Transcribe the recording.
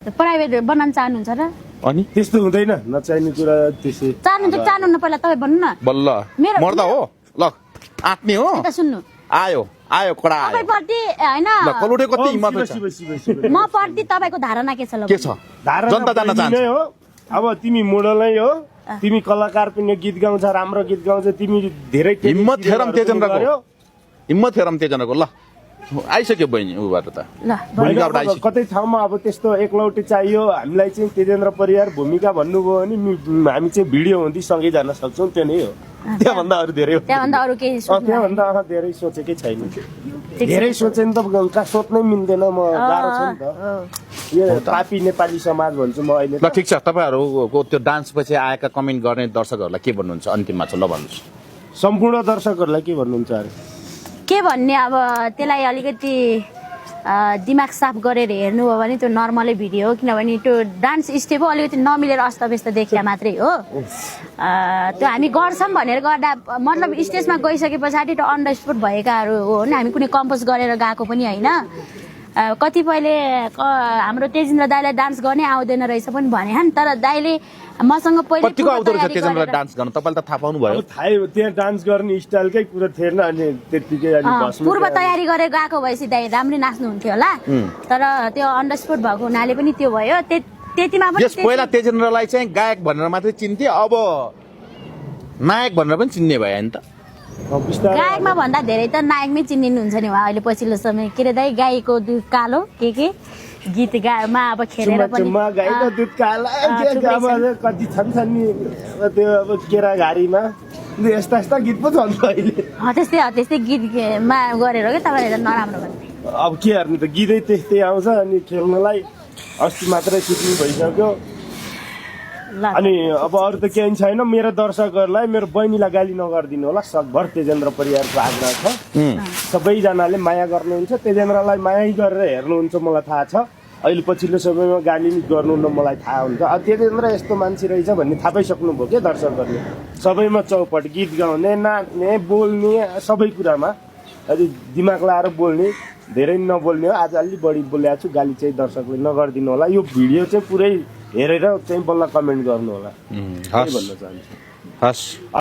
Private बनाउन चाहनुहुन्छ र? अनि त्यस्तो हुँदैन, नचाहिने कुरा त्यसै चाहनु न पहिला तपाईँ भन्नु न। बल्ल मर्दा हो ल आत्मी हो यता सुन्नु आयो आयो कडा आयो तपाईँप्रति हैन ल कलुटे कति हिम्मत छ म प्रति तपाईको धारणा के छ ल? के छ जनता जान्न चाहन्छ हो। अब तिमी मोडलै हो, तिमी कलाकार पनि गीत गाउँछ, राम्रो गीत गाउँछ, तिमी धेरै हिम्मत हेरम तेजन्द्रको हिम्मत हेरम तेजन्द्रको ल आइसक्यो बहिनी उबाट त ल कतै ठाउँमा अब त्यस्तो एकलौटी चाहियो हामीलाई चाहिँ तेजेन्द्र परियार भूमिका भन्नुभयो भने हामी चाहिँ भिडियो हुँदै सँगै जान सक्छौँ। त्यो नै हो, त्यहाँभन्दा अरू धेरै हो। त्यहाँभन्दा अरू केही त्यहाँभन्दा धेरै सोचेकै छैन। धेरै सोचे नि त सोच्नै मिल्दैन, म गाह्रो छ नि त यो पापी नेपाली समाज भन्छु म अहिले। ल ठिक छ, तपाईँहरूको त्यो डान्स पछि आएका कमेन्ट गर्ने दर्शकहरूलाई के भन्नुहुन्छ अन्तिममा चाहिँ ल भन्नुहोस्। सम्पूर्ण दर्शकहरूलाई के भन्नुहुन्छ अरे? के भन्ने अब त्यसलाई अलिकति दिमाग साफ गरेर हेर्नु हो भने त्यो नर्मलै भिडियो हो, किनभने त्यो डान्स स्टेप हो अलिकति नमिलेर अस्तव्यस्त देखिया मात्रै हो। त्यो हामी गर्छौँ भनेर गर्दा मतलब स्टेजमा गइसके पछाडि त्यो अन द स्पोट भएकाहरू हो भने हामी कुनै कम्पोज गरेर गएको पनि होइन। कतिपयले हाम्रो तेजेन्द्र दाइलाई डान्स गर्ने आउँदैन रहेछ पनि भने हन्, तर दाइले मसँग पहिले कतिको आउँदो रहेछ तेजेन्द्रलाई डान्स गर्न तपाईँले त थाहा पाउनु भयो? थाहै हो, त्यहाँ डान्स गर्ने स्टाइलकै कुरा थिएन अनि त्यतिकै अलि बस्नु पूर्व तयारी गरेर गएको भएपछि दाइ राम्रै नाच्नुहुन्थ्यो होला, तर त्यो अन द स्पोट भएको हुनाले पनि त्यो भयो। त्यतिमा पनि यस पहिला तेजेन्द्रलाई चाहिँ गायक भनेर मात्रै चिन्थे, अब नायक भनेर पनि चिन्ने भयो नि त। गायकमा भन्दा धेरै त नायकमै चिनिनुहुन्छ नि उहाँ अहिले पछिल्लो समय। के अरे दाइ गाईको दुध कालो के गीत गामा अब खेलेर पनि गाईको दुध कालो कति छन् नि त्यो अब केरा घारीमा यस्ता यस्ता गीत पो छन् अहिले। त्यस्तै गीतमा गरेर के तपाईँले नराम्रो भन्ने। अब के हेर्नु त गीतै त्यस्तै आउँछ अनि खेल्नलाई अस्ति मात्रै सिक्नु भइसक्यो। अनि अब अरू त केही छैन। मेरो दर्शकहरूलाई मेरो बहिनीलाई गाली नगरिदिनु होला, सकभर तेजेन्द्र परियारको आग्रह छ। सबैजनाले माया गर्नुहुन्छ, तेजेन्द्रलाई माया गरेर हेर्नुहुन्छ मलाई थाहा छ। अहिले पछिल्लो समयमा गाली गर्नुहुन्न मलाई थाहा हुन्छ। अब तेजेन्द्र यस्तो मान्छे रहेछ भन्ने थाहा पाइसक्नुभयो क्या दर्शकहरूले। सबैमा चौपट गीत गाउने, नाच्ने, बोल्ने, सबै कुरामा अलि दिमाग लाएर बोल्ने, धेरै नबोल्ने हो। आज अलि बढी बोलेको छु, गाली चाहिँ दर्शकले नगरिदिनु होला। यो भिडियो चाहिँ पुरै हेरेर चाहिँ बल्ल कमेन्ट गर्नु होला, भन्न चाहन्छु। हस्।